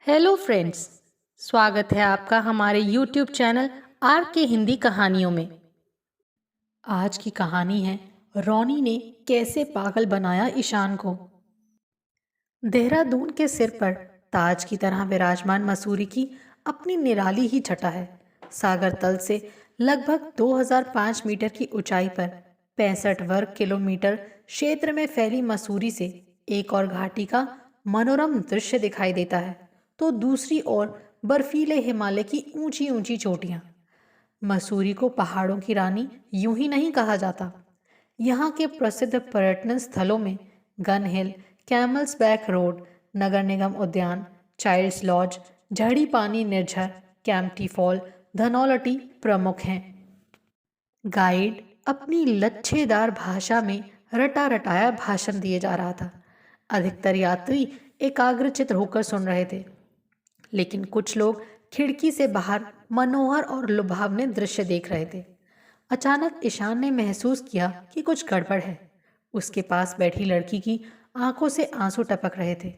Hello friends. स्वागत है आपका हमारे यूट्यूब चैनल आर के हिंदी कहानियों में। आज की कहानी है रोनी ने कैसे पागल बनाया ईशान को। देहरादून के सिर पर ताज की तरह विराजमान मसूरी की अपनी निराली ही छटा है। सागर तल से लगभग 2005 मीटर की ऊंचाई पर 65 वर्ग किलोमीटर क्षेत्र में फैली मसूरी से एक और घाटी का मनोरम दृश्य दिखाई देता है, तो दूसरी ओर बर्फीले हिमालय की ऊंची ऊंची चोटियां। मसूरी को पहाड़ों की रानी यूं ही नहीं कहा जाता। यहाँ के प्रसिद्ध पर्यटन स्थलों में गन हिल, कैमल्स बैक रोड, नगर निगम उद्यान, चाइल्ड्स लॉज, झड़ी पानी निर्झर, कैंपटी फॉल, धनौलटी प्रमुख हैं। गाइड अपनी लच्छेदार भाषा में रटा रटाया भाषण दिए जा रहा था। अधिकतर यात्री एकाग्रचित्त होकर सुन रहे थे, लेकिन कुछ लोग खिड़की से बाहर मनोहर और लुभावने दृश्य देख रहे थे। अचानक ईशान ने महसूस किया कि कुछ गड़बड़ है। उसके पास बैठी लड़की की आंखों से आंसू टपक रहे थे।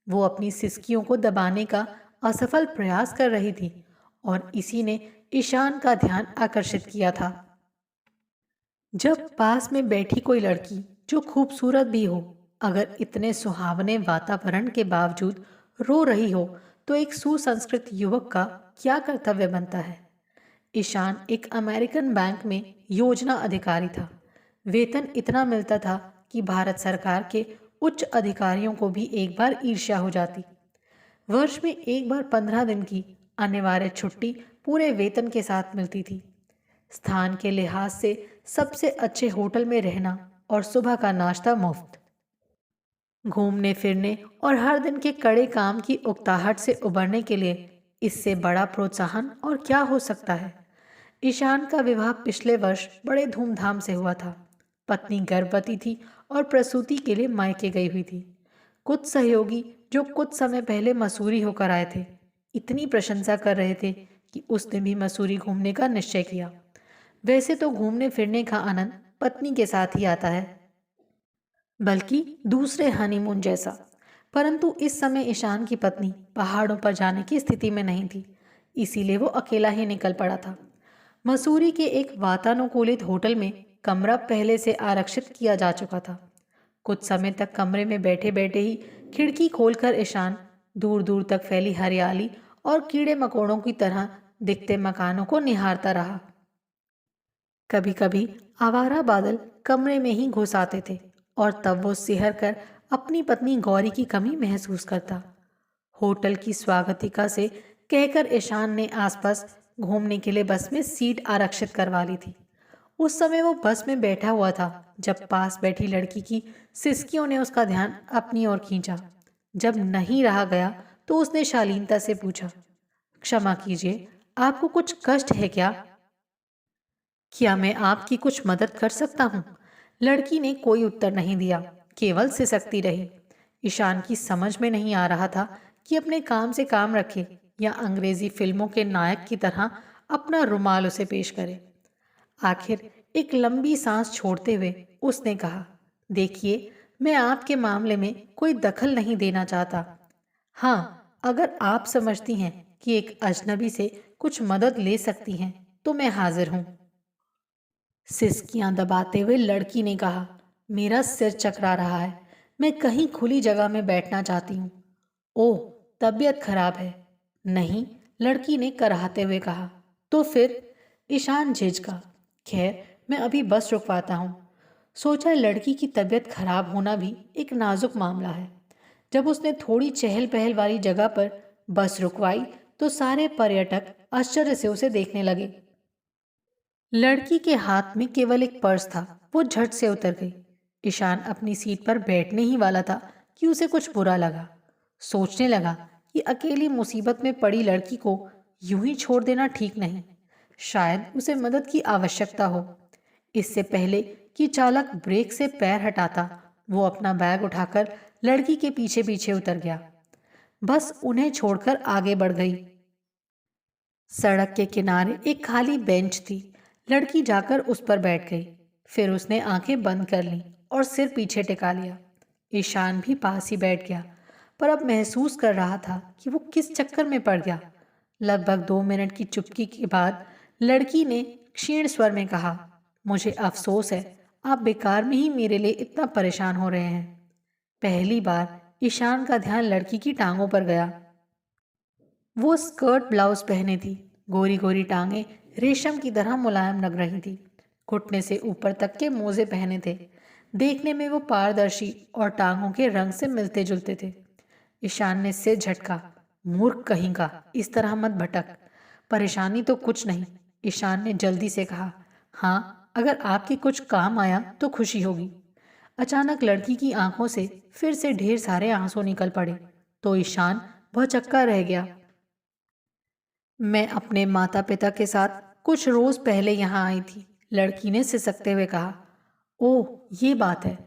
वो अपनी सिसकियों को दबाने का असफल प्रयास कर रही थी और इसी ने ईशान का ध्यान आकर्षित किया था। जब पास में बैठी कोई लड़की जो खूबसूरत भी हो, अगर इतने सुहावने वातावरण के बावजूद रो रही हो, तो एक सुसंस्कृत युवक का क्या कर्तव्य बनता है। ईशान एक अमेरिकन बैंक में योजना अधिकारी था। वेतन इतना मिलता था कि भारत सरकार के उच्च अधिकारियों को भी एक बार ईर्ष्या हो जाती। वर्ष में एक बार 15 दिन की अनिवार्य छुट्टी पूरे वेतन के साथ मिलती थी। स्थान के लिहाज से सबसे अच्छे होटल में रहना और सुबह का नाश्ता मुफ्त। घूमने फिरने और हर दिन के कड़े काम की उकताहट से उबरने के लिए इससे बड़ा प्रोत्साहन और क्या हो सकता है। ईशान का विवाह पिछले वर्ष बड़े धूमधाम से हुआ था। पत्नी गर्भवती थी और प्रसूति के लिए मायके गई हुई थी। कुछ सहयोगी जो कुछ समय पहले मसूरी होकर आए थे, इतनी प्रशंसा कर रहे थे कि उसने भी मसूरी घूमने का निश्चय किया। वैसे तो घूमने फिरने का आनंद पत्नी के साथ ही आता है, बल्कि दूसरे हनीमून जैसा। परंतु इस समय ईशान की पत्नी पहाड़ों पर जाने की स्थिति में नहीं थी, इसीलिए वो अकेला ही निकल पड़ा था। मसूरी के एक वातानुकूलित होटल में कमरा पहले से आरक्षित किया जा चुका था। कुछ समय तक कमरे में बैठे बैठे ही खिड़की खोलकर ईशान दूर दूर तक फैली हरियाली और कीड़े मकोड़ों की तरह दिखते मकानों को निहारता रहा। कभी कभी आवारा बादल कमरे में ही घुस आते थे और तब वो सिहर कर अपनी पत्नी गौरी की कमी महसूस करता। होटल की स्वागतिका से कहकर ईशान ने आसपास घूमने के लिए बस में सीट आरक्षित करवा ली थी। उस समय वो बस में बैठा हुआ था जब पास बैठी लड़की की सिसकियों ने उसका ध्यान अपनी ओर खींचा। जब नहीं रहा गया तो उसने शालीनता से पूछा, क्षमा कीजिए, आपको कुछ कष्ट है क्या? क्या मैं आपकी कुछ मदद कर सकता हूँ? लड़की ने कोई उत्तर नहीं दिया, केवल सिसकती रही। ईशान की समझ में नहीं आ रहा था कि अपने काम से काम रखे या अंग्रेजी फिल्मों के नायक की तरह अपना रुमाल उसे पेश करे। आखिर एक लंबी सांस छोड़ते हुए उसने कहा, देखिए, मैं आपके मामले में कोई दखल नहीं देना चाहता। हाँ, अगर आप समझती हैं कि एक अजनबी से कुछ मदद ले सकती हैं, तो मैं हाजिर हूँ। सिसकियां दबाते हुए लड़की ने कहा, मेरा सिर चकरा रहा है, मैं कहीं खुली जगह में बैठना चाहती हूँ। ओह, तबीयत खराब है? नहीं, लड़की ने कराहते हुए कहा। तो फिर? ईशान झिझका। खैर, मैं अभी बस रुकवाता हूँ। सोचा लड़की की तबीयत खराब होना भी एक नाजुक मामला है। जब उसने थोड़ी चहल पहल वाली जगह पर बस रुकवाई तो सारे पर्यटक आश्चर्य से उसे देखने लगे। लड़की के हाथ में केवल एक पर्स था। वो झट से उतर गई। ईशान अपनी सीट पर बैठने ही वाला था कि उसे कुछ बुरा लगा। सोचने लगा कि अकेली मुसीबत में पड़ी लड़की को यूं ही छोड़ देना ठीक नहीं। शायद उसे मदद की आवश्यकता हो। इससे पहले कि चालक ब्रेक से पैर हटाता, वो अपना बैग उठाकर लड़की के पीछे पीछे उतर गया। बस उन्हें छोड़कर आगे बढ़ गई। सड़क के किनारे एक खाली बेंच थी। लड़की जाकर उस पर बैठ गई। फिर उसने आंखें बंद कर लीं और सिर पीछे टिका लिया। ईशान भी पास ही बैठ गया। पर अब महसूस कर रहा था कि वो किस चक्कर में पड़ गया। लगभग 2 मिनट की चुप्पी के बाद लड़की ने क्षीण स्वर में कहा, मुझे अफसोस है, आप बेकार में ही मेरे लिए इतना परेशान हो रहे हैं। पहली बार ईशान का ध्यान लड़की की टांगों पर गया। वो स्कर्ट ब्लाउज पहने थी। गोरी गोरी टांगें रेशम की तरह मुलायम लग रही थी। घुटने से ऊपर तक के मोजे पहने थे। देखने में वो पारदर्शी और टांगों के रंग से मिलते जुलते थे। ईशान ने सिर झटका। मूर्ख कहीं का, इस तरह मत भटक। परेशानी तो कुछ नहीं, ईशान ने जल्दी से कहा। हाँ, अगर आपके कुछ काम आया तो खुशी होगी। अचानक लड़की की आंखों से फिर से ढेर सारे आंसू निकल पड़े तो ईशान भौचक्का रह गया। मैं अपने माता पिता के साथ कुछ रोज पहले यहाँ आई थी, लड़की ने सिसकते हुए कहा। ओह, ये बात है,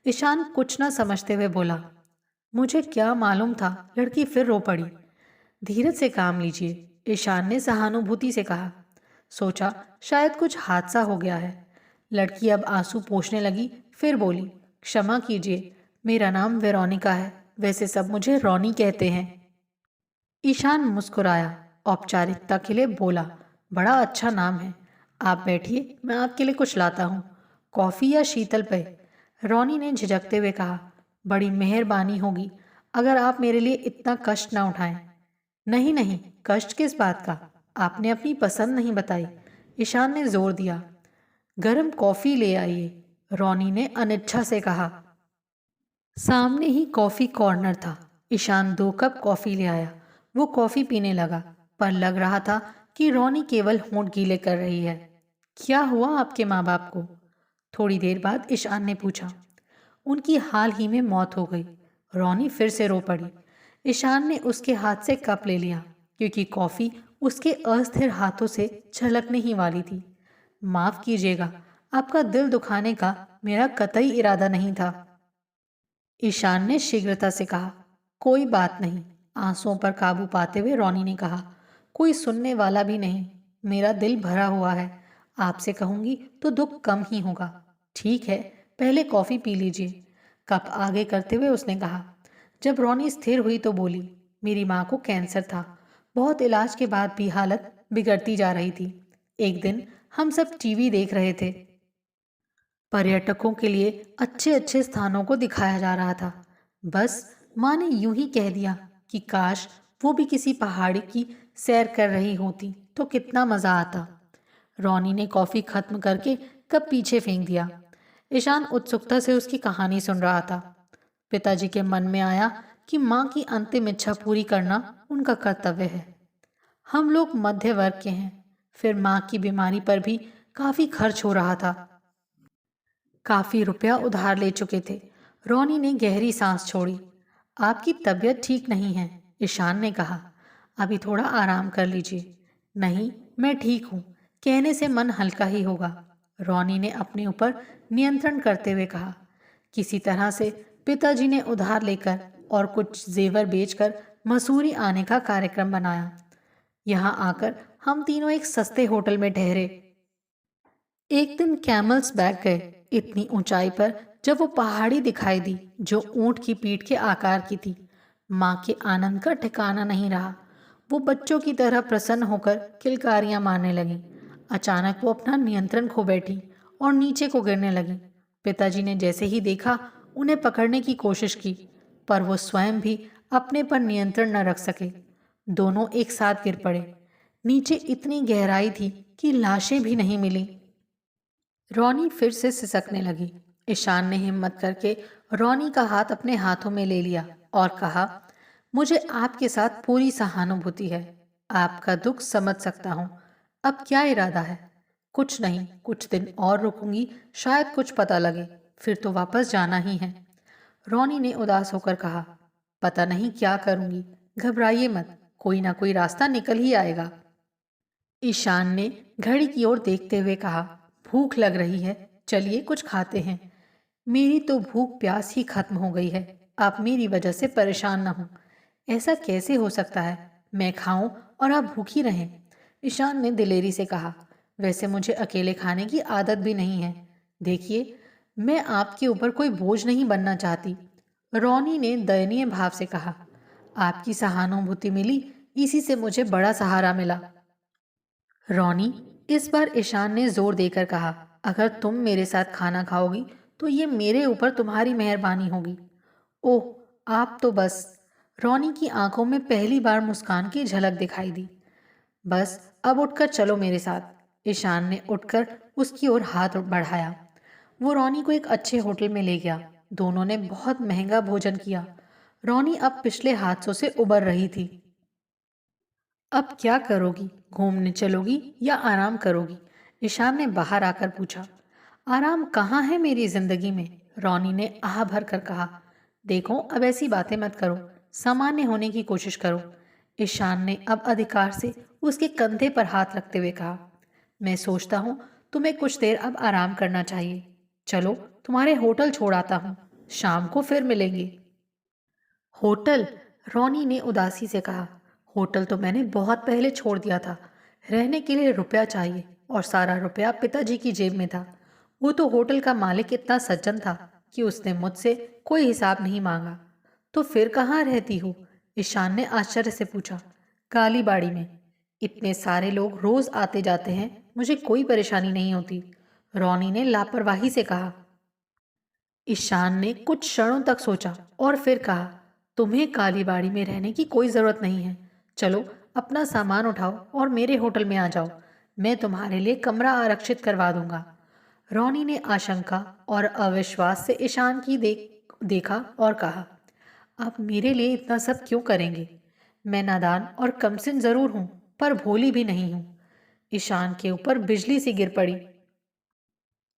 ईशान कुछ न समझते हुए बोला। मुझे क्या मालूम था, लड़की फिर रो पड़ी। धीरज से काम लीजिए, ईशान ने सहानुभूति से कहा। सोचा शायद कुछ हादसा हो गया है। लड़की अब आंसू पोंछने लगी, फिर बोली, क्षमा कीजिए, मेरा नाम वेरोनिका है, वैसे सब मुझे रोनी कहते हैं। ईशान मुस्कुराया, औपचारिकता के लिए बोला, बड़ा अच्छा नाम है। आप बैठिए, मैं आपके लिए कुछ लाता हूँ। कॉफ़ी या शीतल पेय? रोनी ने झिझकते हुए कहा। बड़ी मेहरबानी होगी अगर आप मेरे लिए इतना कष्ट ना उठाएं। नहीं नहीं, कष्ट किस बात का, आपने अपनी पसंद नहीं बताई, ईशान ने जोर दिया। गरम कॉफ़ी ले आइए, रोनी ने अनिच्छा से कहा। सामने ही कॉफ़ी कॉर्नर था। ईशान 2 कप कॉफ़ी ले आया। वो कॉफ़ी पीने लगा, पर लग रहा था कि रोनी केवल होंठ गीले कर रही है। क्या हुआ आपके माँ बाप को? थोड़ी देर बाद ईशान ने पूछा। उनकी हाल ही में मौत हो गई। रोनी फिर से रो पड़ी। ईशान ने उसके हाथ से कप ले लिया, क्योंकि कॉफ़ी उसके अस्थिर हाथों से छलकने ही वाली थी। माफ़ कीजिएगा, आपका दिल दुखाने का मेरा कतई इरादा नहीं था, ईशान ने शीघ्रता से कहा। कोई बात नहीं, आंसुओं पर काबू पाते हुए रोनी ने कहा। कोई सुनने वाला भी नहीं, मेरा दिल भरा हुआ है, आपसे कहूंगी तो दुख कम ही होगा। ठीक है, पहले कॉफ़ी पी लीजिए, कप आगे करते हुए उसने कहा। जब रोनी स्थिर हुई तो बोली, मेरी माँ को कैंसर था, बहुत इलाज के बाद भी हालत बिगड़ती जा रही थी। एक दिन हम सब टीवी देख रहे थे, पर्यटकों के लिए अच्छे अच्छे स्थानों को दिखाया जा रहा था। बस माँ ने यूं ही कह दिया कि काश वो भी किसी पहाड़ी की सैर कर रही होती तो कितना मज़ा आता। रोनी ने कॉफ़ी खत्म करके कप पीछे फेंक दिया। ईशान उत्सुकता से उसकी कहानी सुन रहा था। पिताजी के मन में आया कि माँ की अंतिम इच्छा पूरी करना उनका कर्तव्य है। हम लोग मध्य वर्ग के हैं, फिर माँ की बीमारी पर भी काफ़ी खर्च हो रहा था। काफी रुपया उधार ले चुके थे। रोनी ने गहरी सांस छोड़ी। आपकी तबीयत ठीक नहीं है, ईशान ने कहा। अभी थोड़ा आराम कर लीजिए। नहीं, मैं ठीक हूँ, कहने से मन हल्का ही होगा, रोनी ने अपने ऊपर नियंत्रण करते हुए कहा। किसी तरह से पिताजी ने उधार लेकर और कुछ जेवर बेचकर मसूरी आने का कार्यक्रम बनाया। यहाँ आकर हम तीनों एक सस्ते होटल में ठहरे। एक दिन कैमल्स बैक गए। इतनी ऊंचाई पर जब वो पहाड़ी दिखाई दी जो ऊंट की पीठ के आकार की थी, माँ के आनंद का ठिकाना नहीं रहा। वो बच्चों की तरह प्रसन्न होकर किलकारियां मारने लगी। अचानक वो अपना नियंत्रण खो बैठी और नीचे को गिरने लगी। पिताजी ने जैसे ही देखा, उन्हें पकड़ने की कोशिश की, पर वो स्वयं भी अपने पर नियंत्रण न रख सके। दोनों एक साथ गिर पड़े। नीचे इतनी गहराई थी कि लाशें भी नहीं मिली। रोनी फिर से सिसकने लगी। ईशान ने हिम्मत करके रोनी का हाथ अपने हाथों में ले लिया और कहा, मुझे आपके साथ पूरी सहानुभूति है, आपका दुख समझ सकता हूँ। अब क्या इरादा है? कुछ नहीं, कुछ दिन और रुकूंगी, शायद कुछ पता लगे, फिर तो वापस जाना ही है, रोनी ने उदास होकर कहा। पता नहीं क्या करूंगी, घबराइए मत, कोई ना कोई रास्ता निकल ही आएगा, ईशान ने घड़ी की ओर देखते हुए कहा। भूख लग रही है, चलिए कुछ खाते हैं। मेरी तो भूख प्यास ही खत्म हो गई है, आप मेरी वजह से परेशान न हो। ऐसा कैसे हो सकता है, मैं खाऊं और आप भूखी रहें, ईशान ने दिलेरी से कहा। वैसे मुझे अकेले खाने की आदत भी नहीं है, देखिए मैं आपके ऊपर कोई बोझ नहीं बनना चाहती, रोनी ने दयनीय भाव से कहा। आपकी सहानुभूति मिली, इसी से मुझे बड़ा सहारा मिला। रॉनी, इस बार ईशान ने जोर देकर कहा, अगर तुम मेरे साथ खाना खाओगी तो ये मेरे ऊपर तुम्हारी मेहरबानी होगी। ओह, आप तो बस। रॉनी की आंखों में पहली बार मुस्कान की झलक दिखाई दी। बस अब उठकर चलो मेरे साथ। ईशान ने उठकर उसकी ओर हाथ बढ़ाया। वो रॉनी को एक अच्छे होटल में ले गया। दोनों ने बहुत महंगा भोजन किया। रॉनी अब पिछले हादसों से उबर रही थी। अब क्या करोगी? घूमने चलोगी या आराम करोगी? ईशान ने बाहर आकर पूछा। आराम कहाँ है मेरी जिंदगी में? रॉनी ने आह भर कर कहा। देखो, अब ऐसी बातें मत करो, सामान्य होने की कोशिश करो। ईशान ने अब अधिकार से उसके कंधे पर हाथ रखते हुए कहा। मैं सोचता हूँ तुम्हें कुछ देर अब आराम करना चाहिए। चलो, तुम्हारे होटल छोड़ आता हूँ, शाम को फिर मिलेंगे। होटल? रॉनी ने उदासी से कहा। होटल तो मैंने बहुत पहले छोड़ दिया था। रहने के लिए रुपया चाहिए और सारा रुपया पिताजी की जेब में था। वो तो होटल का मालिक इतना सज्जन था कि उसने मुझसे कोई हिसाब नहीं मांगा। तो फिर कहाँ रहती हो? ईशान ने आश्चर्य से पूछा। कालीबाड़ी में। इतने सारे लोग रोज आते जाते हैं, मुझे कोई परेशानी नहीं होती। रॉनी ने लापरवाही से कहा। ईशान ने कुछ क्षणों तक सोचा और फिर कहा, तुम्हें कालीबाड़ी में रहने की कोई जरूरत नहीं है। चलो, अपना सामान उठाओ और मेरे होटल में आ जाओ। मैं तुम्हारे लिए कमरा आरक्षित करवा दूंगा। रॉनी ने आशंका और अविश्वास से ईशान की देखा और कहा, आप मेरे लिए इतना सब क्यों करेंगे? मैं नादान और कमसिन जरूर हूं, पर भोली भी नहीं हूं। ईशान के ऊपर बिजली सी गिर पड़ी।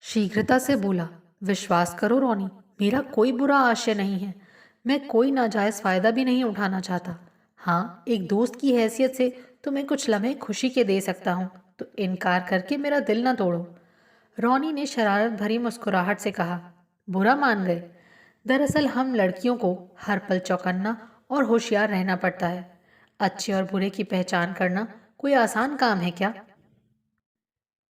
शीघ्रता से बोला, विश्वास करो रॉनी, मेरा कोई बुरा आशय नहीं है। मैं कोई नाजायज फायदा भी नहीं उठाना चाहता। हाँ, एक दोस्त की हैसियत से तुम्हें कुछ लम्हे खुशी के दे सकता हूँ, तो इनकार करके मेरा दिल ना तोड़ो। रॉनी ने शरारत भरी मुस्कुराहट से कहा। बुरा मान गए? दरअसल हम लड़कियों को हर पल चौकन्ना और होशियार रहना पड़ता है। अच्छे और बुरे की पहचान करना कोई आसान काम है क्या?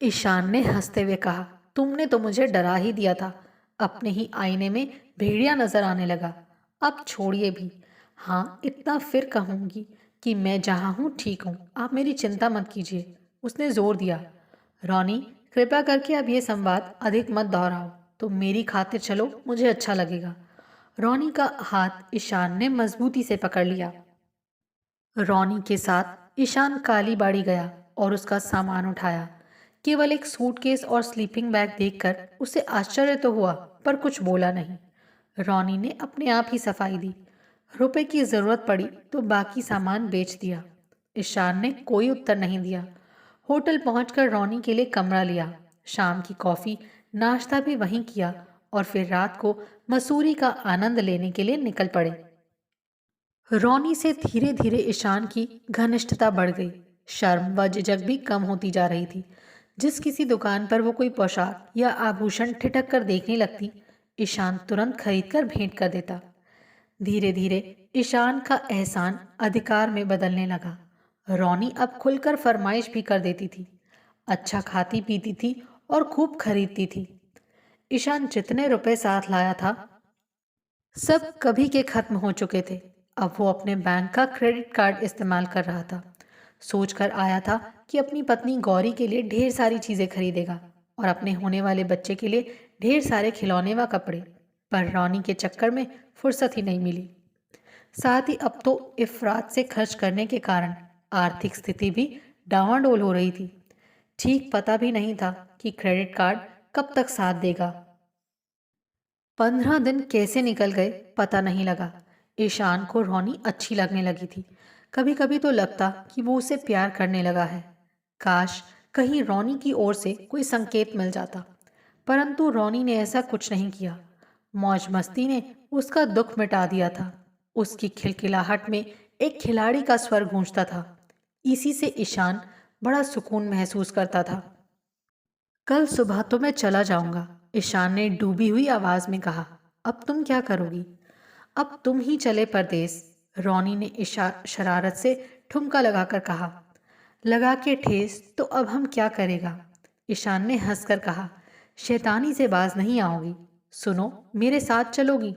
ईशान ने हंसते हुए कहा, तुमने तो मुझे डरा ही दिया था। अपने ही आईने में भेड़िया नजर आने लगा। अब छोड़िए भी। हाँ, इतना फिर कहूंगी कि मैं जहाँ हूँ ठीक हूँ, आप मेरी चिंता मत कीजिए। उसने जोर दिया। रॉनी, कृपया करके अब ये संवाद अधिक मत दोहराओ। तुम मेरी खातिर चलो, मुझे अच्छा लगेगा। रॉनी का हाथ ईशान ने मजबूती से पकड़ लिया। रॉनी के साथ ईशान कालीबाड़ी गया और उसका सामान उठाया। केवल एक सूटकेस और स्लीपिंग बैग देखकर उसे आश्चर्य तो हुआ, पर कुछ बोला नहीं। रॉनी ने अपने आप ही सफाई दी। रुपए की जरूरत पड़ी तो बाकी सामान बेच दिया। ईशान ने कोई उत्तर नहीं दिया। होटल पहुंचकर रॉनी के लिए कमरा लिया। शाम की कॉफी, नाश्ता भी वहीं किया और फिर रात को मसूरी का आनंद लेने के लिए निकल पड़े। रॉनी से धीरे धीरे ईशान की घनिष्ठता बढ़ गई। शर्म व झिझक भी कम होती जा रही थी। जिस किसी दुकान पर वो कोई पोशाक या आभूषण ठिठक कर देखने लगती, ईशान तुरंत खरीद कर भेंट कर देता। धीरे धीरे ईशान का एहसान अधिकार में बदलने लगा। रॉनी अब खुलकर फरमाइश भी कर देती थी। अच्छा खाती पीती थी और खूब खरीदती थी। ईशान जितने रुपए साथ लाया था, सब कभी के खत्म हो चुके थे। अब वो अपने बैंक का क्रेडिट कार्ड इस्तेमाल कर रहा था। सोचकर आया था कि अपनी पत्नी गौरी के लिए ढेर सारी चीजें खरीदेगा और अपने होने वाले बच्चे के लिए ढेर सारे खिलौने व कपड़े, पर रॉनी के चक्कर में फुर्सत ही नहीं मिली। साथ ही अब तो इफरात से खर्च करने के कारण आर्थिक स्थिति भी डावाडोल हो रही थी। ठीक पता भी नहीं था कि क्रेडिट कार्ड कब तक साथ देगा। 15 दिन कैसे निकल गए पता नहीं लगा। ईशान को रॉनी अच्छी लगने लगी थी। कभी कभी तो लगता कि वो उसे प्यार करने लगा है। काश कहीं रॉनी की ओर से कोई संकेत मिल जाता, परंतु रॉनी ने ऐसा कुछ नहीं किया। मौज मस्ती ने उसका दुख मिटा दिया था। उसकी खिलखिलाहट में एक खिलाड़ी का स्वर गूंजता था। इसी से ईशान बड़ा सुकून महसूस करता था। कल सुबह तो मैं चला जाऊंगा, ईशान ने डूबी हुई आवाज में कहा। अब तुम क्या करोगी? अब तुम ही चले परदेस, रॉनी ने शरारत से ठुमका लगाकर कहा। लगा के ठेस, तो अब हम क्या करेगा? ईशान ने हंसकर कहा। शैतानी से बाज नहीं आओगी। सुनो, मेरे साथ चलोगी?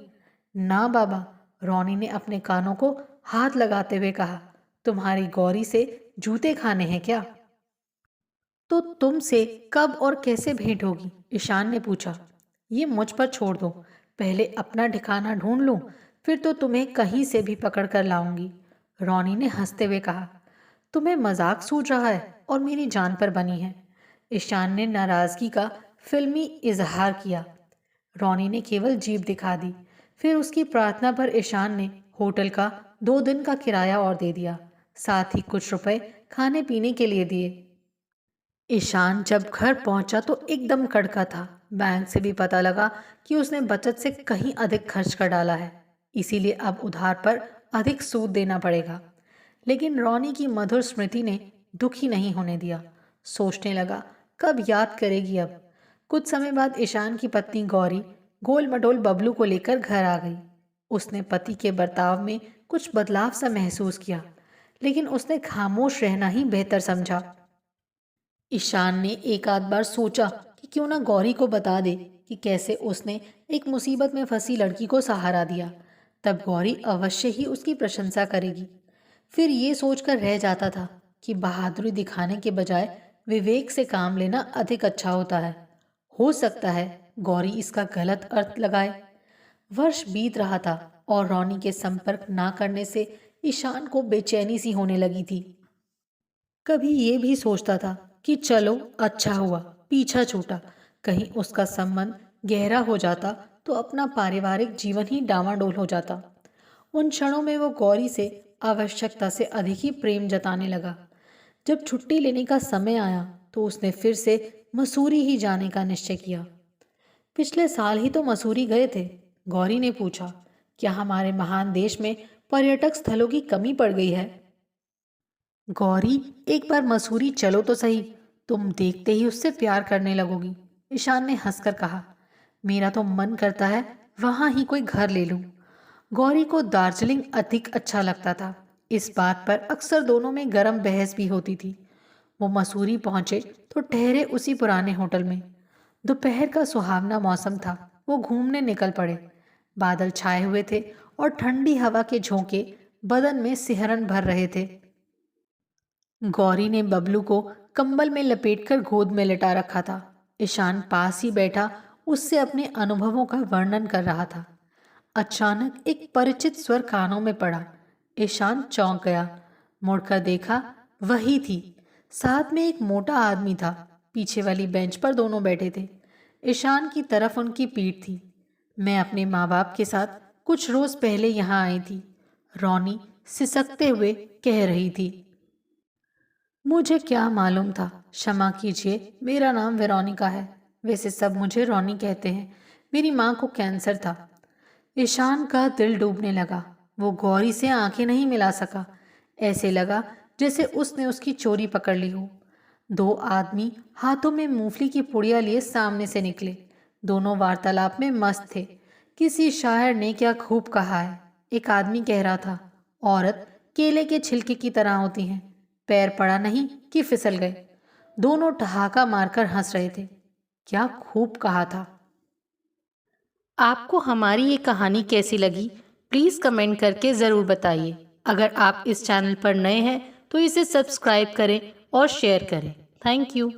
ना बाबा, रॉनी ने अपने कानों को हाथ लगाते हुए कहा, तुम्हारी गौरी से जूते खाने हैं क्या? तो तुमसे कब और कैसे भेंट होगी? ईशान ने पूछा। ये मुझ पर छोड़ दो, पहले अपना ठिकाना ढूंढ लूं, फिर तो तुम्हें कहीं से भी पकड़ कर लाऊंगी। रोनी ने हंसते हुए कहा। तुम्हें मजाक सूझ रहा है और मेरी जान पर बनी है। ईशान ने नाराजगी का फिल्मी इजहार किया। रोनी ने केवल जीभ दिखा दी। फिर उसकी प्रार्थना पर ईशान ने होटल का 2 दिन का किराया और दे दिया, साथ ही कुछ रुपए खाने पीने के लिए दिए। ईशान जब घर पहुंचा तो एकदम कड़का था। बैंक से भी पता लगा कि उसने बचत से कहीं अधिक खर्च कर डाला है, इसीलिए अब उधार पर अधिक सूद देना पड़ेगा। लेकिन रोनी की मधुर स्मृति ने दुखी नहीं होने दिया। सोचने लगा, कब याद करेगी अब। कुछ समय बाद ईशान की पत्नी गौरी गोल मटोल बबलू को लेकर घर आ गई। उसने पति के बर्ताव में कुछ बदलाव सा महसूस किया, लेकिन उसने खामोश रहना ही बेहतर समझा। ईशान ने एक आध बार सोचा कि क्यों ना गौरी को बता दे कि कैसे उसने एक मुसीबत में फंसी लड़की को सहारा दिया, तब गौरी अवश्य ही उसकी प्रशंसा करेगी। फिर ये सोचकर रह जाता था कि बहादुरी दिखाने के बजाय विवेक से काम लेना अधिक अच्छा होता है। हो सकता है गौरी इसका गलत अर्थ लगाए। वर्ष बीत रहा था और रोनी के संपर्क ना करने से ईशान को बेचैनी सी होने लगी थी। कभी ये भी सोचता था कि चलो अच्छा हुआ पीछा छूटा, कहीं उसका संबंध गहरा हो जाता तो अपना पारिवारिक जीवन ही डामाडोल हो जाता। उन क्षणों में वो गौरी से आवश्यकता से अधिक ही प्रेम जताने लगा। जब छुट्टी लेने का समय आया तो उसने फिर से मसूरी ही जाने का निश्चय किया। पिछले साल ही तो मसूरी गए थे। गौरी ने पूछा, क्या हमारे महान देश में पर्यटक स्थलों की कमी पड़ गई है? गौरी, एक बार मसूरी चलो तो सही, तुम देखते ही उससे प्यार करने लगोगी। ईशान ने हंसकर कहा। मेरा तो मन करता है वहां ही कोई घर ले लूं। गौरी को दार्जिलिंग अधिक अच्छा लगता था। इस बात पर अक्सर दोनों में गर्म बहस भी होती थी। वो मसूरी पहुंचे तो ठहरे उसी पुराने होटल में। दोपहर का सुहावना मौसम था। वो घूमने निकल पड़े। बादल छाए हुए थे और ठंडी हवा के झोंके बदन में सिहरन भर रहे थे। गौरी ने बबलू को कंबल में लपेटकर गोद में लिटा रखा था। ईशान पास ही बैठा उससे अपने अनुभवों का वर्णन कर रहा था। अचानक एक परिचित स्वर कानों में पड़ा। ईशान चौंक गया। मुड़कर देखा, वही थी। साथ में एक मोटा आदमी था। पीछे वाली बेंच पर दोनों बैठे थे। ईशान की तरफ उनकी पीठ थी। मैं अपने माँ बाप के साथ कुछ रोज पहले यहाँ आई थी, रोनी सिसकते हुए कह रही थी। मुझे क्या मालूम था, क्षमा कीजिए, मेरा नाम वेरोनिका है। वैसे सब मुझे रोनी कहते हैं। मेरी माँ को कैंसर था। ईशान का दिल डूबने लगा। वो गौरी से आंखें नहीं मिला सका। ऐसे लगा जैसे उसने उसकी चोरी पकड़ ली हो। 2 आदमी हाथों में मूंगफली की पुड़िया लिए सामने से निकले। दोनों वार्तालाप में मस्त थे। किसी शायर ने क्या खूब कहा है, एक आदमी कह रहा था, औरत केले के छिलके की तरह होती हैं, पैर पड़ा नहीं कि फिसल गए। दोनों ठहाका मारकर हंस रहे थे। क्या खूब कहा था। आपको हमारी ये कहानी कैसी लगी, प्लीज़ कमेंट करके ज़रूर बताइए। अगर आप इस चैनल पर नए हैं तो इसे सब्सक्राइब करें और शेयर करें। Thank you.